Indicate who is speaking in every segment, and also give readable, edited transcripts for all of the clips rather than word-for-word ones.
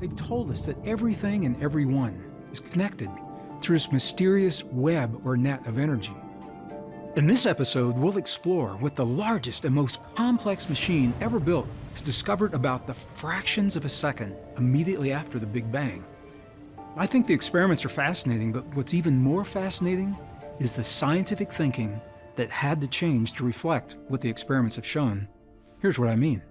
Speaker 1: they've told us that everything and everyone is connected through this mysterious web or net of energy. In this episode, we'll explore what the largest and most complex machine ever built is discovered about the fractions of a second immediately after the Big Bang. I think the experiments are fascinating, but what's even more fascinating is the scientific thinking that had to change to reflect what the experiments have shown. Here's what I mean.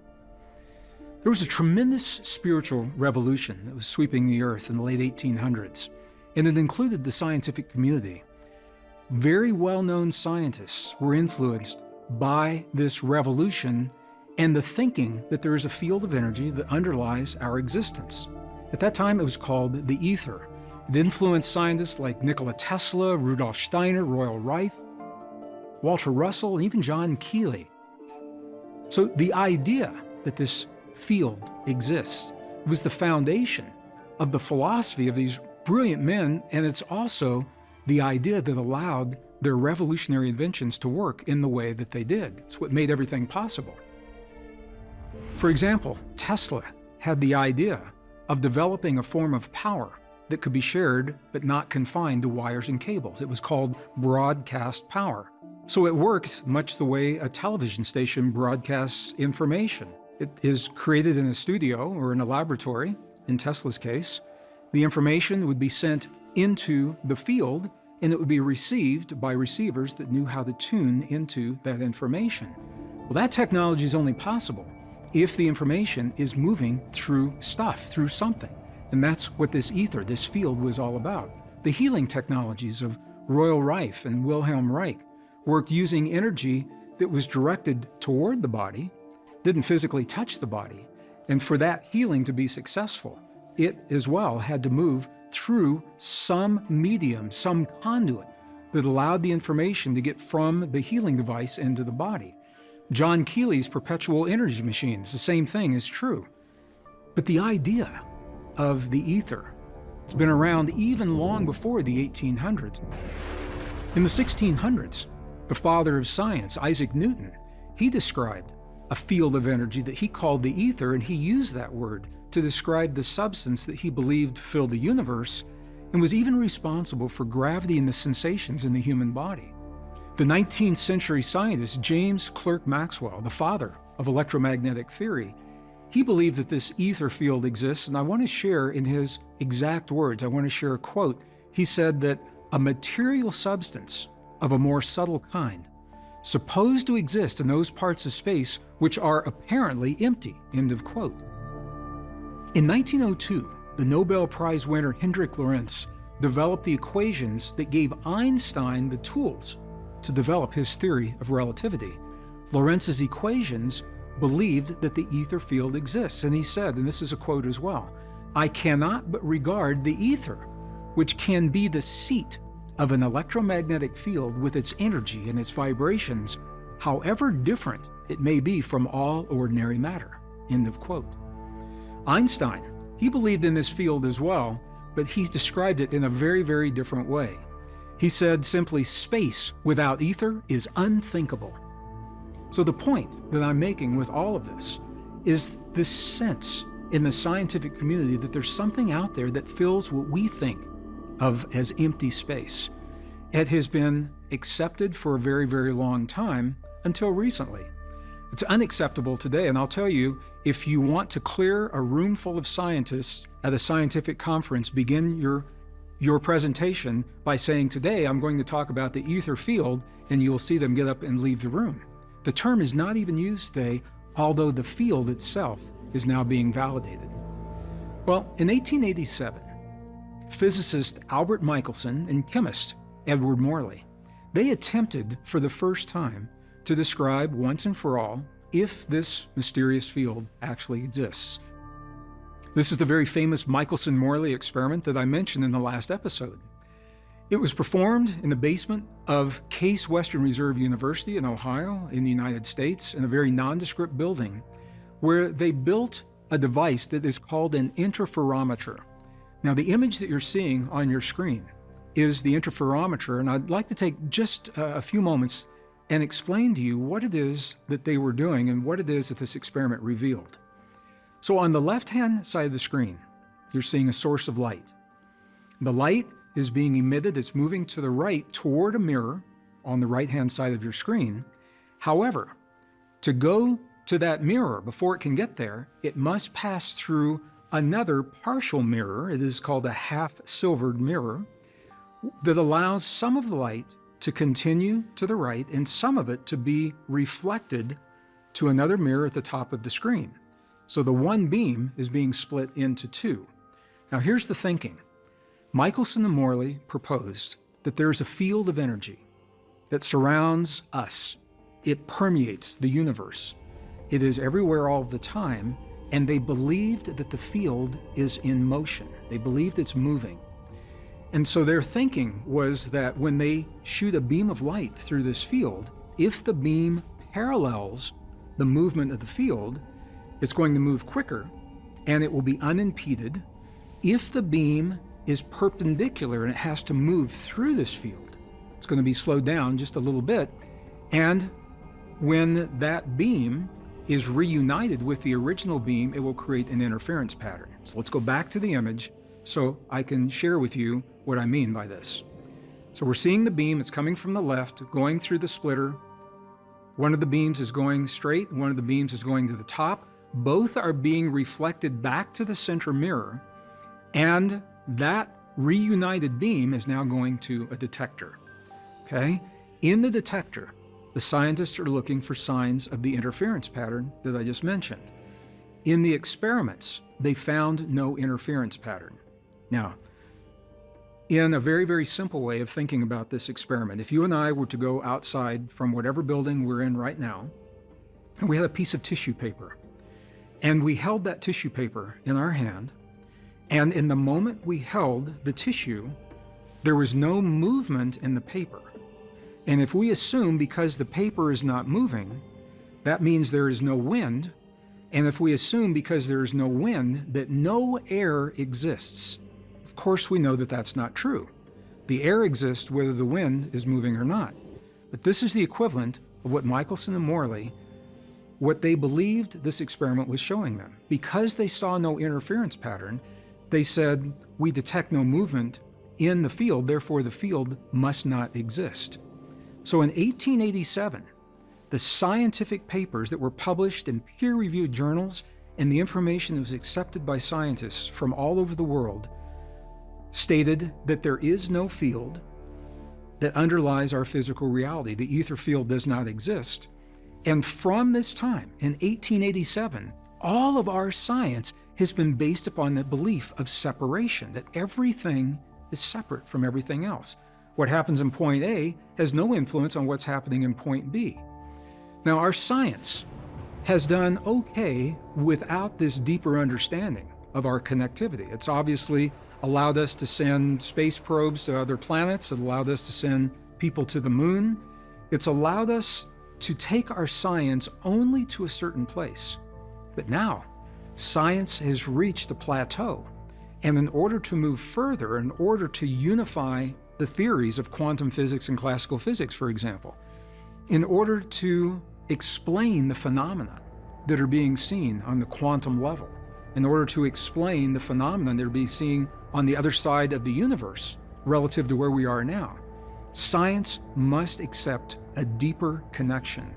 Speaker 1: There was a tremendous spiritual revolution that was sweeping the earth in the late 1800s, and it included the scientific community. Very well-known scientists were influenced by this revolution and the thinking that there is a field of energy that underlies our existence. At that time, it was called the ether. It influenced scientists like Nikola Tesla, Rudolf Steiner, Royal Rife, Walter Russell, and even John Keely. So the idea that this field exists was the foundation of the philosophy of these brilliant men, and it's also the idea that allowed their revolutionary inventions to work in the way that they did. It's what made everything possible. For example, Tesla had the idea of developing a form of power that could be shared but not confined to wires and cables. It was called broadcast power. So it works much the way a television station broadcasts information. It is created in a studio or in a laboratory, in Tesla's case. The information would be sent into the field, and it would be received by receivers that knew how to tune into that information. Well, that technology is only possible if the information is moving through stuff, through something. And that's what this ether, this field, was all about. The healing technologies of Royal Rife and Wilhelm Reich worked using energy that was directed toward the body, didn't physically touch the body. And for that healing to be successful, it as well had to move through some medium, some conduit that allowed the information to get from the healing device into the body. John Keely's perpetual energy machines, the same thing is true. But the idea of the ether has been around even long before the 1800s. In the 1600s, the father of science, Isaac Newton, he described a field of energy that he called the ether, and he used that word to describe the substance that he believed filled the universe and was even responsible for gravity and the sensations in the human body. The 19th century scientist James Clerk Maxwell, the father of electromagnetic theory, he believed that this ether field exists, and I want to share in his exact words, I want to share a quote. He said that a material substance of a more subtle kind, supposed to exist in those parts of space which are apparently empty, end of quote. In 1902, the Nobel Prize winner Hendrik Lorentz developed the equations that gave Einstein the tools to develop his theory of relativity. Lorentz's equations believed that the ether field exists, and he said, and this is a quote as well, "I cannot but regard the ether, which can be the seat of an electromagnetic field with its energy and its vibrations, however different it may be from all ordinary matter," end of quote. Einstein, he believed in this field as well, but he's described it in a very, very different way. He said simply, space without ether is unthinkable. So the point that I'm making with all of this is this sense in the scientific community that there's something out there that fills what we think of as empty space. It has been accepted for a very, very long time until recently. It's unacceptable today, and I'll tell you, if you want to clear a room full of scientists at a scientific conference, begin your presentation by saying, "Today I'm going to talk about the ether field," and you'll see them get up and leave the room. The term is not even used today, although the field itself is now being validated. Well, in 1887, physicist Albert Michelson and chemist Edward Morley, they attempted for the first time to describe once and for all if this mysterious field actually exists. This is the very famous Michelson-Morley experiment that I mentioned in the last episode. It was performed in the basement of Case Western Reserve University in Ohio, in the United States, in a very nondescript building, where they built a device that is called an interferometer. Now, the image that you're seeing on your screen is the interferometer, and I'd like to take just a few moments and explain to you what it is that they were doing and what it is that this experiment revealed. So on the left-hand side of the screen, you're seeing a source of light. The light is being emitted, it's moving to the right toward a mirror on the right-hand side of your screen. However, to go to that mirror, before it can get there, it must pass through another partial mirror. It is called a half-silvered mirror that allows some of the light to continue to the right and some of it to be reflected to another mirror at the top of the screen. So the one beam is being split into two. Now here's the thinking. Michelson and Morley proposed that there's a field of energy that surrounds us. It permeates the universe. It is everywhere all the time, and they believed that the field is in motion. They believed it's moving. And so their thinking was that when they shoot a beam of light through this field, if the beam parallels the movement of the field, it's going to move quicker and it will be unimpeded. If the beam is perpendicular and it has to move through this field, it's going to be slowed down just a little bit. And when that beam is reunited with the original beam, it will create an interference pattern. So let's go back to the image so I can share with you what I mean by this. So we're seeing the beam, it's coming from the left, going through the splitter. One of the beams is going straight, one of the beams is going to the top. Both are being reflected back to the center mirror, and that reunited beam is now going to a detector, okay? In the detector, the scientists are looking for signs of the interference pattern that I just mentioned. In the experiments, they found no interference pattern. Now, in a very, very simple way of thinking about this experiment, if you and I were to go outside from whatever building we're in right now, and we had a piece of tissue paper, and we held that tissue paper in our hand, and in the moment we held the tissue, there was no movement in the paper. And if we assume because the paper is not moving, that means there is no wind. And if we assume because there is no wind that no air exists, of course we know that that's not true. The air exists whether the wind is moving or not. But this is the equivalent of what Michelson and Morley, what they believed this experiment was showing them. Because they saw no interference pattern, they said, we detect no movement in the field, therefore the field must not exist. So in 1887, the scientific papers that were published in peer-reviewed journals and the information that was accepted by scientists from all over the world stated that there is no field that underlies our physical reality. The ether field does not exist. And from this time, in 1887, all of our science has been based upon the belief of separation, that everything is separate from everything else. What happens in point A has no influence on what's happening in point B. Now, our science has done okay without this deeper understanding of our connectivity. It's obviously allowed us to send space probes to other planets. It allowed us to send people to the moon. It's allowed us to take our science only to a certain place. But now, science has reached a plateau. And in order to move further, in order to unify the theories of quantum physics and classical physics, for example, in order to explain the phenomena that are being seen on the quantum level, in order to explain the phenomena that are being seen on the other side of the universe relative to where we are now, science must accept a deeper connection.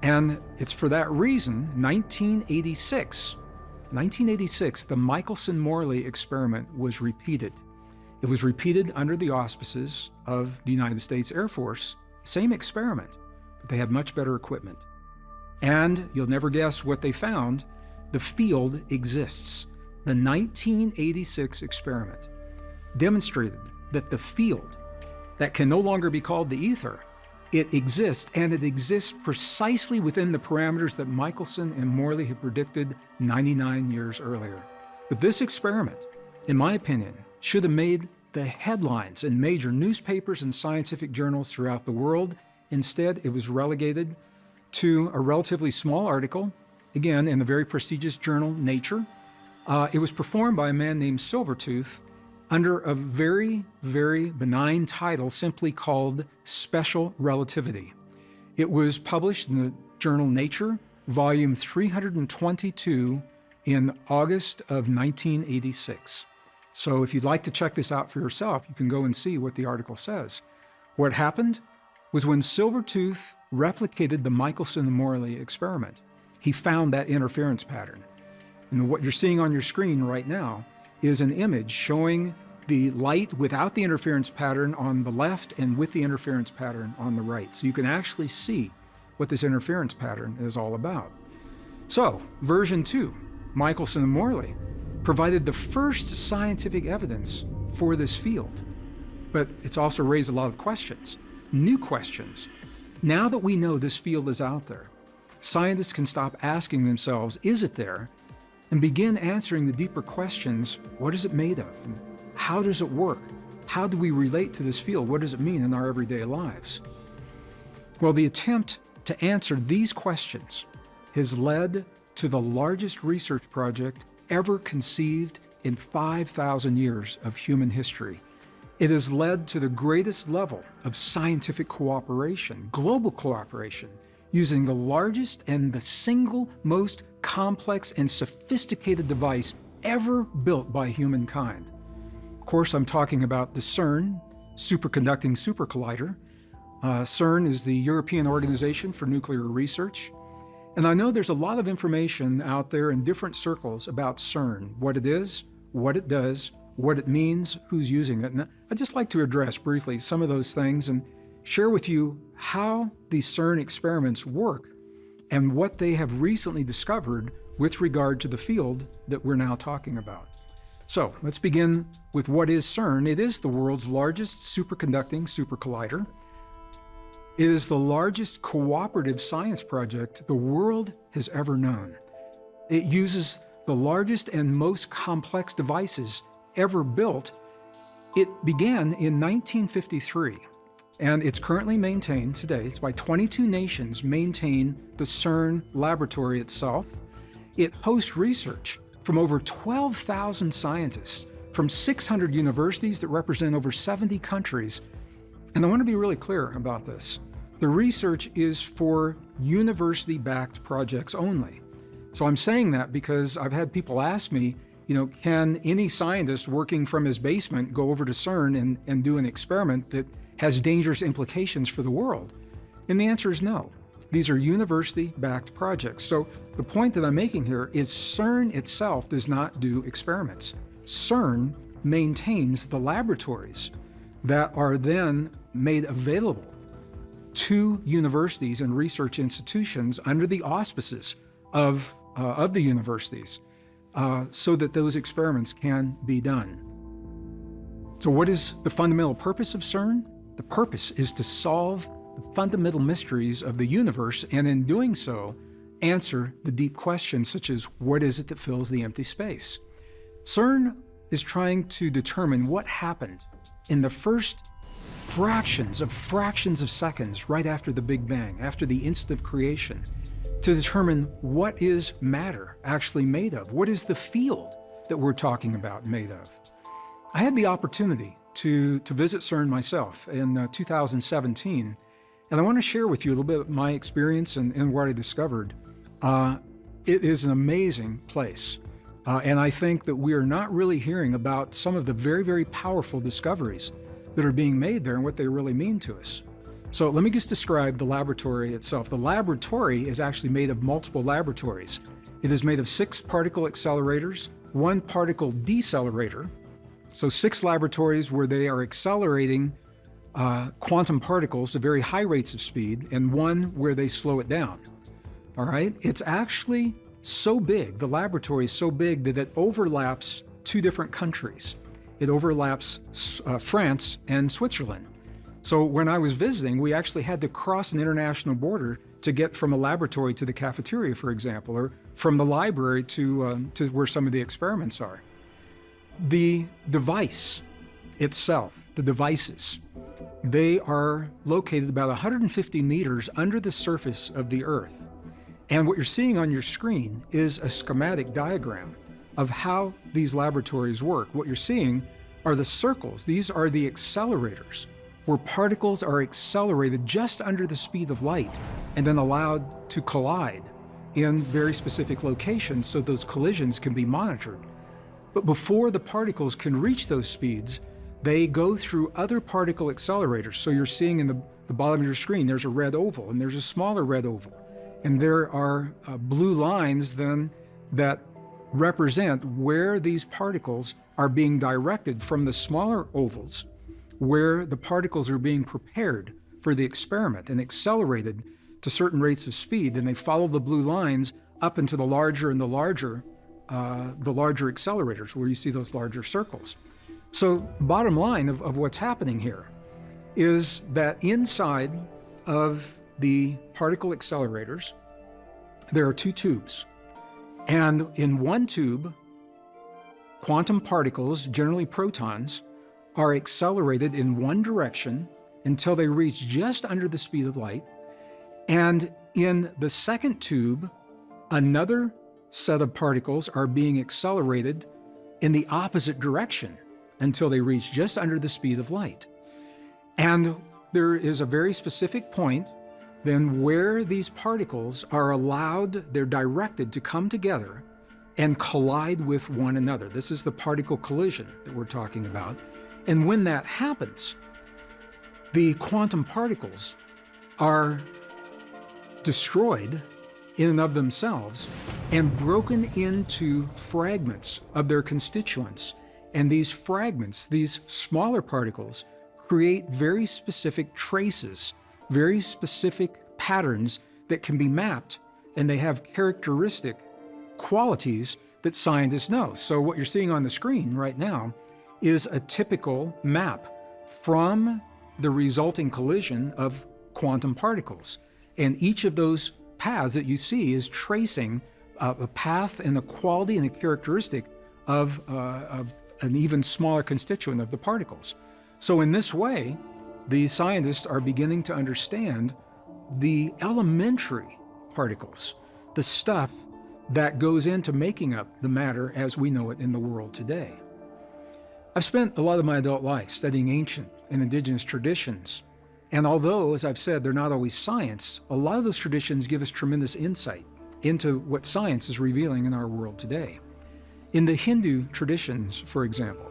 Speaker 1: And it's for that reason, 1986, the Michelson-Morley experiment was repeated. It was repeated under the auspices of the United States Air Force, same experiment, but they had much better equipment. And you'll never guess what they found. The field exists. The 1986 experiment demonstrated that the field that can no longer be called the ether, it exists, and it exists precisely within the parameters that Michelson and Morley had predicted 99 years earlier. But this experiment, in my opinion, should have made the headlines in major newspapers and scientific journals throughout the world. Instead, it was relegated to a relatively small article, again, in the very prestigious journal Nature. It was performed by a man named Silvertooth under a very, very benign title simply called Special Relativity. It was published in the journal Nature, volume 322, in August of 1986. So if you'd like to check this out for yourself, you can go and see what the article says. What happened was when Silvertooth replicated the Michelson and Morley experiment, he found that interference pattern. And what you're seeing on your screen right now is an image showing the light without the interference pattern on the left and with the interference pattern on the right. So you can actually see what this interference pattern is all about. So, version 2, Michelson and Morley, provided the first scientific evidence for this field. But it's also raised a lot of questions, new questions. Now that we know this field is out there, scientists can stop asking themselves, is it there? And begin answering the deeper questions, what is it made of? And how does it work? How do we relate to this field? What does it mean in our everyday lives? Well, the attempt to answer these questions has led to the largest research project ever conceived in 5,000 years of human history. It has led to the greatest level of scientific cooperation, global cooperation, using the largest and the single most complex and sophisticated device ever built by humankind. Of course, I'm talking about the CERN, Superconducting Supercollider. CERN is the European Organization for Nuclear Research. And I know there's a lot of information out there in different circles about CERN, what it is, what it does, what it means, who's using it. And I'd just like to address briefly some of those things and share with you how these CERN experiments work and what they have recently discovered with regard to the field that we're now talking about. So let's begin with what is CERN. It is the world's largest superconducting supercollider. It is the largest cooperative science project the world has ever known. It uses the largest and most complex devices ever built. It began in 1953, and it's currently maintained today. It's by 22 nations maintain the CERN laboratory itself. It hosts research from over 12,000 scientists from 600 universities that represent over 70 countries. And I want to be really clear about this. The research is for university-backed projects only. So I'm saying that because I've had people ask me, can any scientist working from his basement go over to CERN and do an experiment that has dangerous implications for the world? And the answer is no. These are university-backed projects. So the point that I'm making here is CERN itself does not do experiments. CERN maintains the laboratories that are then made available to universities and research institutions under the auspices of the universities so that those experiments can be done. So what is the fundamental purpose of CERN? The purpose is to solve the fundamental mysteries of the universe, and in doing so, answer the deep questions such as, what is it that fills the empty space? CERN is trying to determine what happened in the first fractions of seconds right after the Big Bang, after the instant of creation, to determine what is matter actually made of? What is the field that we're talking about made of? I had the opportunity to visit CERN myself in 2017, and I want to share with you a little bit of my experience and what I discovered. It is an amazing place, and I think that we are not really hearing about some of the very, very powerful discoveries that are being made there and what they really mean to us. So let me just describe the laboratory itself. The laboratory is actually made of multiple laboratories. It is made of 6 particle accelerators, 1 particle decelerator, so 6 laboratories where they are accelerating quantum particles at very high rates of speed, and 1 where they slow it down. All right? It's actually so big, the laboratory is so big that it overlaps 2 different countries. It overlaps France and Switzerland. So when I was visiting, we actually had to cross an international border to get from a laboratory to the cafeteria, for example, or from the library to where some of the experiments are. The device itself, the devices, they are located about 150 meters under the surface of the Earth. And what you're seeing on your screen is a schematic diagram of how these laboratories work. What you're seeing are the circles. These are the accelerators, where particles are accelerated just under the speed of light and then allowed to collide in very specific locations so those collisions can be monitored. But before the particles can reach those speeds, they go through other particle accelerators. So you're seeing in the bottom of your screen, there's a red oval, and there's a smaller red oval. And there are blue lines then that represent where these particles are being directed from the smaller ovals, where the particles are being prepared for the experiment and accelerated to certain rates of speed, and they follow the blue lines up into the larger and the larger accelerators where you see those larger circles. So the bottom line of what's happening here is that inside of the particle accelerators, there are two tubes. And in one tube, quantum particles, generally protons, are accelerated in one direction until they reach just under the speed of light. And in the second tube, another set of particles are being accelerated in the opposite direction until they reach just under the speed of light. And there is a very specific point then where these particles are allowed, they're directed to come together and collide with one another. This is the particle collision that we're talking about. And when that happens, the quantum particles are destroyed in and of themselves and broken into fragments of their constituents. And these fragments, these smaller particles, create very specific traces, very specific patterns that can be mapped, and they have characteristic qualities that scientists know. So what you're seeing on the screen right now is a typical map from the resulting collision of quantum particles. And each of those paths that you see is tracing a path and a quality and a characteristic of an even smaller constituent of the particles. So in this way, the scientists are beginning to understand the elementary particles, the stuff that goes into making up the matter as we know it in the world today. I've spent a lot of my adult life studying ancient and indigenous traditions. And although, as I've said, they're not always science, a lot of those traditions give us tremendous insight into what science is revealing in our world today. In the Hindu traditions, for example,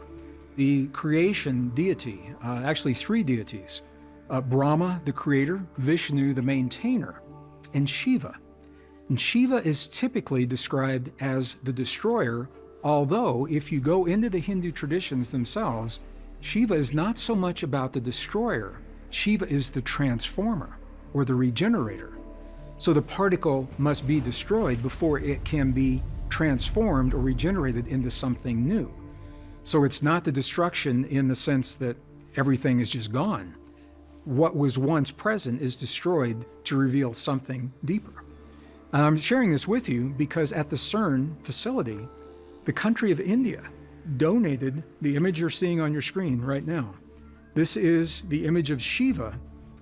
Speaker 1: the creation deity, actually three deities, Brahma, the creator, Vishnu, the maintainer, and Shiva. And Shiva is typically described as the destroyer, although if you go into the Hindu traditions themselves, Shiva is not so much about the destroyer. Shiva is the transformer or the regenerator. So the particle must be destroyed before it can be transformed or regenerated into something new. So it's not the destruction in the sense that everything is just gone. What was once present is destroyed to reveal something deeper. And I'm sharing this with you because at the CERN facility, the country of India donated the image you're seeing on your screen right now. This is the image of Shiva,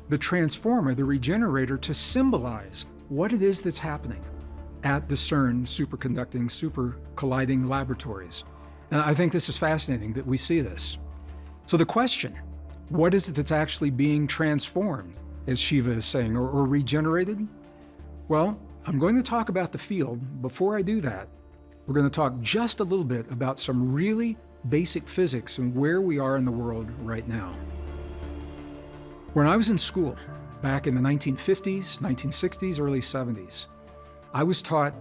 Speaker 1: the transformer, the regenerator, to symbolize what it is that's happening at the CERN superconducting, super colliding laboratories. And I think this is fascinating that we see this. So the question, what is it that's actually being transformed, as Shiva is saying, or regenerated? Well, I'm going to talk about the field. Before I do that, we're going to talk just a little bit about some really basic physics and where we are in the world right now. When I was in school, back in the 1950s, 1960s, early 70s, I was taught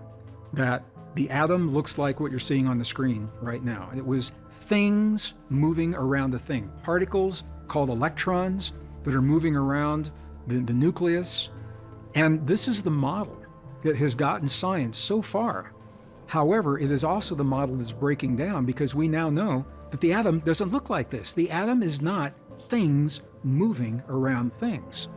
Speaker 1: that the atom looks like what you're seeing on the screen right now. It was things moving around the thing, particles called electrons that are moving around the nucleus. And this is the model that has gotten science so far. However, it is also the model that's breaking down because we now know that the atom doesn't look like this. The atom is not things moving around things.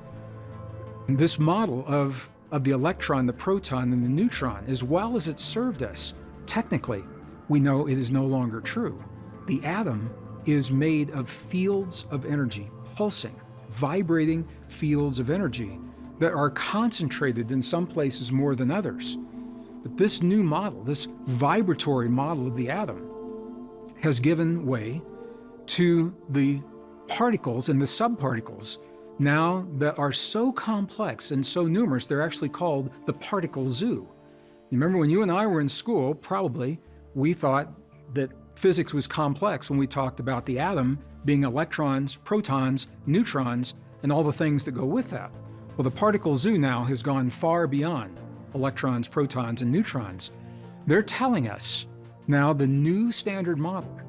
Speaker 1: This model of the electron, the proton, and the neutron, as well as it served us, technically, we know it is no longer true. The atom is made of fields of energy, pulsing, vibrating fields of energy that are concentrated in some places more than others. But this new model, this vibratory model of the atom, has given way to the particles and the subparticles now that are so complex and so numerous, they're actually called the particle zoo. You remember when you and I were in school, probably, we thought that physics was complex when we talked about the atom being electrons, protons, neutrons, and all the things that go with that. Well, the particle zoo now has gone far beyond electrons, protons, and neutrons. They're telling us now the new standard model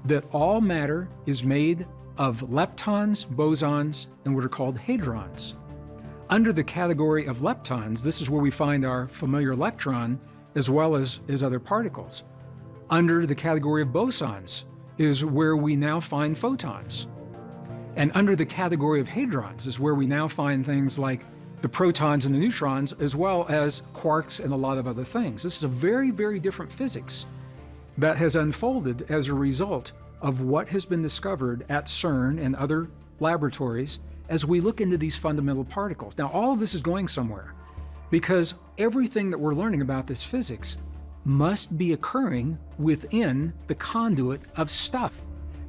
Speaker 1: that all matter is made of leptons, bosons, and what are called hadrons. Under the category of leptons, this is where we find our familiar electron as well as other particles. Under the category of bosons is where we now find photons. And under the category of hadrons is where we now find things like the protons and the neutrons, as well as quarks and a lot of other things. This is a very, very different physics that has unfolded as a result of what has been discovered at CERN and other laboratories as we look into these fundamental particles. Now, all of this is going somewhere because everything that we're learning about this physics must be occurring within the conduit of stuff.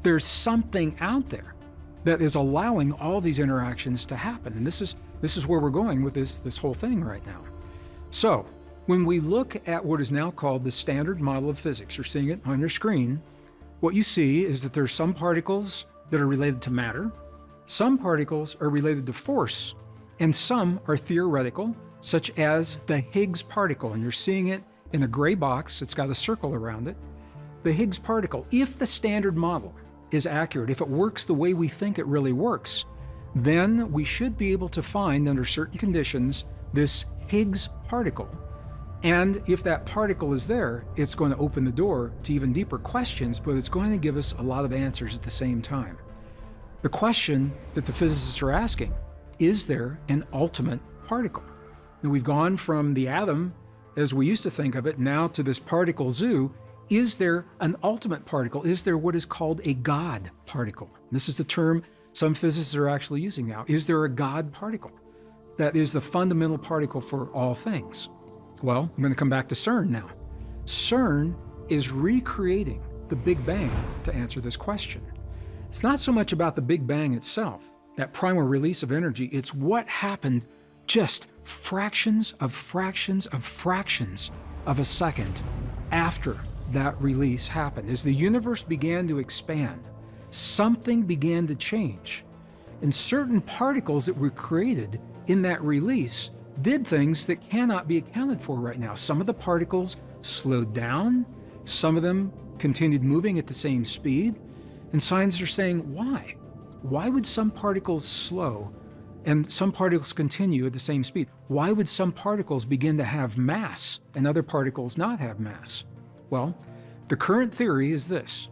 Speaker 1: There's something out there that is allowing all these interactions to happen. And this is where we're going with this whole thing right now. So when we look at what is now called the standard model of physics, you're seeing it on your screen, what you see is that there's some particles that are related to matter, some particles are related to force, and some are theoretical, such as the Higgs particle. And you're seeing it in a gray box. It's got a circle around it. The Higgs particle, if the standard model is accurate, if it works the way we think it really works, then we should be able to find, under certain conditions, this Higgs particle. And if that particle is there, it's going to open the door to even deeper questions, but it's going to give us a lot of answers at the same time. The question that the physicists are asking, is there an ultimate particle? Now, we've gone from the atom, as we used to think of it, now to this particle zoo. Is there an ultimate particle? Is there what is called a God particle? This is the term some physicists are actually using now. Is there a God particle that is the fundamental particle for all things? Well, I'm going to come back to CERN now. CERN is recreating the Big Bang to answer this question. It's not so much about the Big Bang itself, that primal release of energy, it's what happened just fractions of fractions of fractions of a second after that release happened. As the universe began to expand, something began to change. And certain particles that were created in that release did things that cannot be accounted for right now. Some of the particles slowed down, some of them continued moving at the same speed, and scientists are saying, why? Why would some particles slow and some particles continue at the same speed? Why would some particles begin to have mass and other particles not have mass? Well, the current theory is this,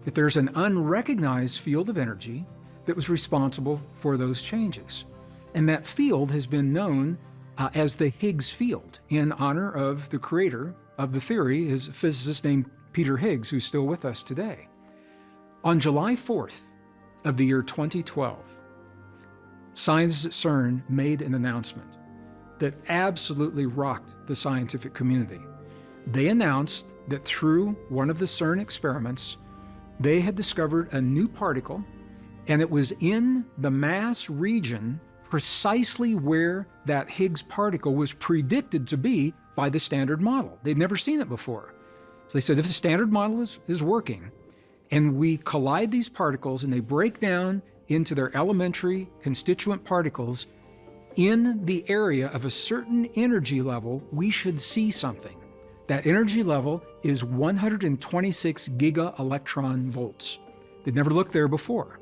Speaker 1: that there's an unrecognized field of energy that was responsible for those changes. And that field has been known as the Higgs field, in honor of the creator of the theory, is a physicist named Peter Higgs, who's still with us today. On July 4th of the year 2012, scientists at CERN made an announcement that absolutely rocked the scientific community. They announced that through one of the CERN experiments, they had discovered a new particle, and it was in the mass region precisely where that Higgs particle was predicted to be by the standard model. They'd never seen it before. So they said, if the standard model is working, and we collide these particles and they break down into their elementary constituent particles in the area of a certain energy level, we should see something. That energy level is 126 giga-electron volts. They'd never looked there before.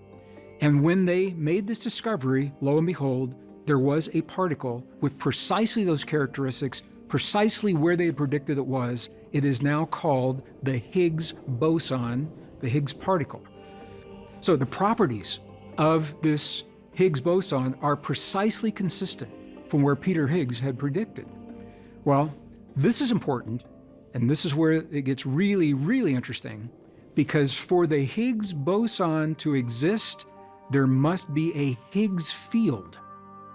Speaker 1: And when they made this discovery, lo and behold, there was a particle with precisely those characteristics, precisely where they had predicted it was. It is now called the Higgs boson, the Higgs particle. So the properties of this Higgs boson are precisely consistent from where Peter Higgs had predicted. Well, this is important, and this is where it gets really, really interesting, because for the Higgs boson to exist, there must be a Higgs field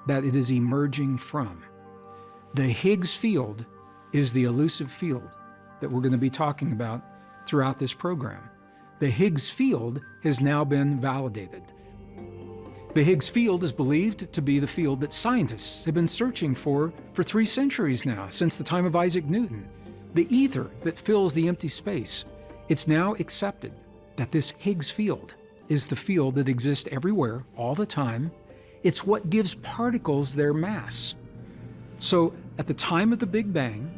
Speaker 1: that it is emerging from. The Higgs field is the elusive field that we're going to be talking about throughout this program. The Higgs field has now been validated. The Higgs field is believed to be the field that scientists have been searching for 3 centuries now, since the time of Isaac Newton. the ether that fills the empty space. It's now accepted that this Higgs field is the field that exists everywhere, all the time. It's what gives particles their mass. So at the time of the Big Bang,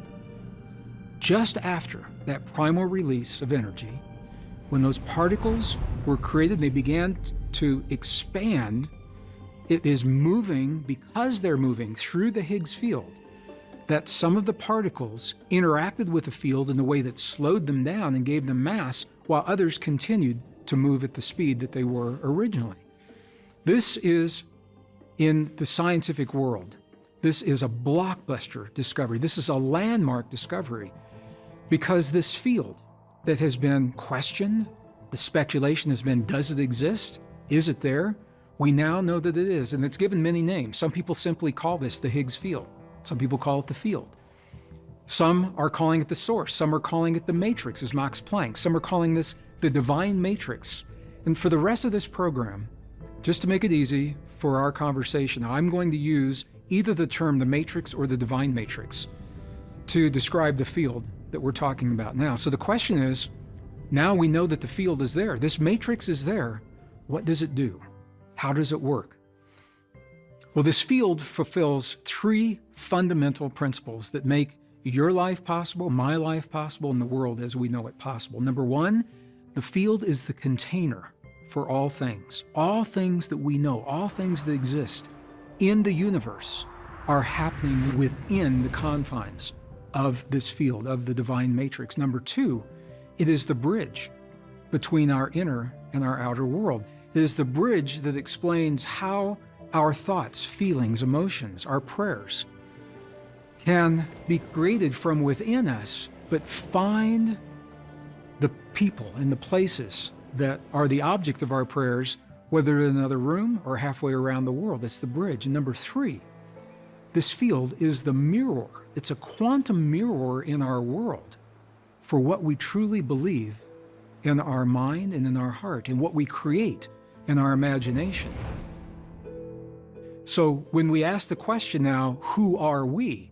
Speaker 1: just after that primal release of energy, when those particles were created, they began to expand. It is moving, because they're moving through the Higgs field, that some of the particles interacted with the field in a way that slowed them down and gave them mass, while others continued to move at the speed that they were originally. This is, in the scientific world, this is a blockbuster discovery. This is a landmark discovery, because this field that has been questioned, the speculation has been, does it exist? Is it there? We now know that it is, and it's given many names. Some people simply call this the Higgs field. Some people call it the field. Some are calling it the source. Some are calling it the matrix, as Max Planck. Some are calling this the divine matrix. And for the rest of this program, just to make it easy for our conversation, I'm going to use either the term the matrix or the divine matrix to describe the field that we're talking about now. So the question is, now we know that the field is there. This matrix is there. What does it do? How does it work? Well, this field fulfills three fundamental principles that make your life possible, my life possible, and the world as we know it possible. Number one, the field is the container for all things. All things that we know, all things that exist in the universe are happening within the confines of this field, of the divine matrix. Number two, it is the bridge between our inner and our outer world. It is the bridge that explains how our thoughts, feelings, emotions, our prayers can be created from within us, but find the people and the places that are the object of our prayers, whether in another room or halfway around the world. It's the bridge. And number three, this field is the mirror. It's a quantum mirror in our world for what we truly believe in our mind and in our heart, and what we create in our imagination. So when we ask the question now, who are we?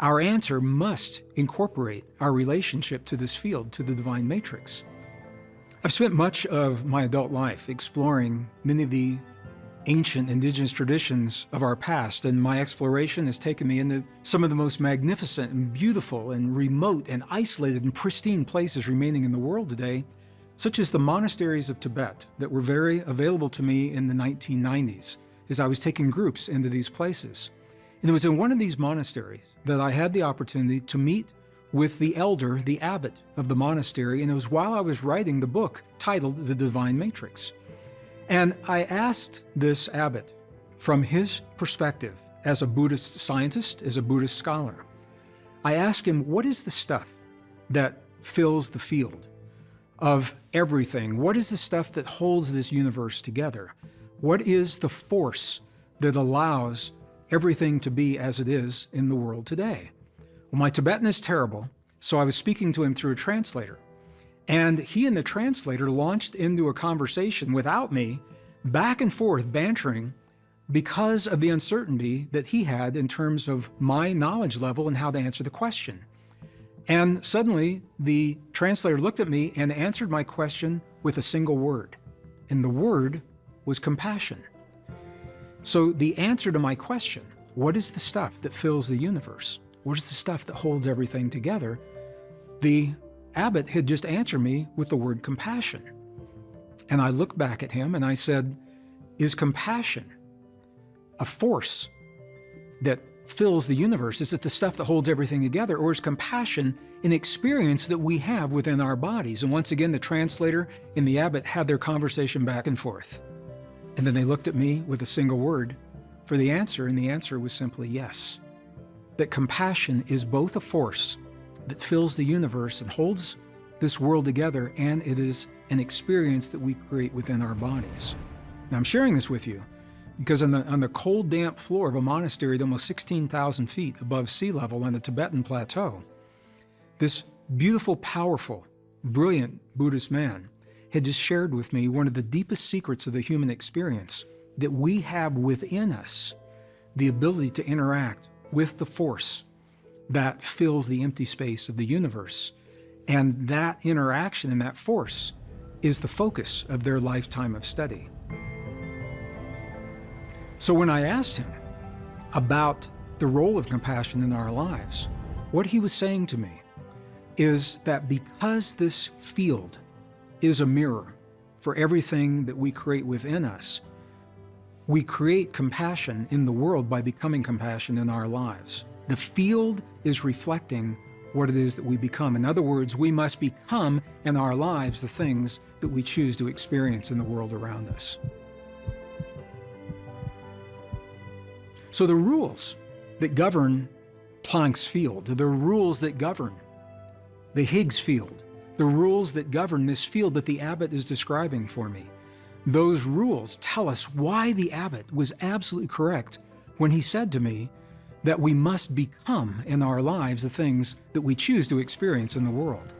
Speaker 1: Our answer must incorporate our relationship to this field, to the divine matrix. I've spent much of my adult life exploring many of the ancient indigenous traditions of our past, and my exploration has taken me into some of the most magnificent and beautiful and remote and isolated and pristine places remaining in the world today, such as the monasteries of Tibet that were very available to me in the 1990s as I was taking groups into these places. And it was in one of these monasteries that I had the opportunity to meet with the elder, the abbot of the monastery, and it was while I was writing the book titled The Divine Matrix. And I asked this abbot, from his perspective as a Buddhist scientist, as a Buddhist scholar, I asked him, what is the stuff that fills the field of everything? What is the stuff that holds this universe together? What is the force that allows everything to be as it is in the world today? Well, my Tibetan is terrible, so I was speaking to him through a translator. And he and the translator launched into a conversation without me, back and forth, bantering, because of the uncertainty that he had in terms of my knowledge level and how to answer the question. And suddenly, the translator looked at me and answered my question with a single word. And the word was compassion. So the answer to my question, what is the stuff that fills the universe? What is the stuff that holds everything together? The abbot had just answered me with the word compassion. And I looked back at him and I said, is compassion a force that fills the universe? Is it the stuff that holds everything together, or is compassion an experience that we have within our bodies? And once again, the translator and the abbot had their conversation back and forth. And then they looked at me with a single word for the answer, and the answer was simply yes. That compassion is both a force that fills the universe and holds this world together, and it is an experience that we create within our bodies. Now, I'm sharing this with you because on the cold, damp floor of a monastery at almost 16,000 feet above sea level on the Tibetan plateau, this beautiful, powerful, brilliant Buddhist man had just shared with me one of the deepest secrets of the human experience, that we have within us the ability to interact with the force that fills the empty space of the universe. And that interaction and that force is the focus of their lifetime of study. So when I asked him about the role of compassion in our lives, what he was saying to me is that because this field is a mirror for everything that we create within us, we create compassion in the world by becoming compassion in our lives. The field is reflecting what it is that we become. In other words, we must become in our lives the things that we choose to experience in the world around us. So the rules that govern Planck's field, the rules that govern the Higgs field, the rules that govern this field that the abbot is describing for me, those rules tell us why the abbot was absolutely correct when he said to me that we must become in our lives the things that we choose to experience in the world.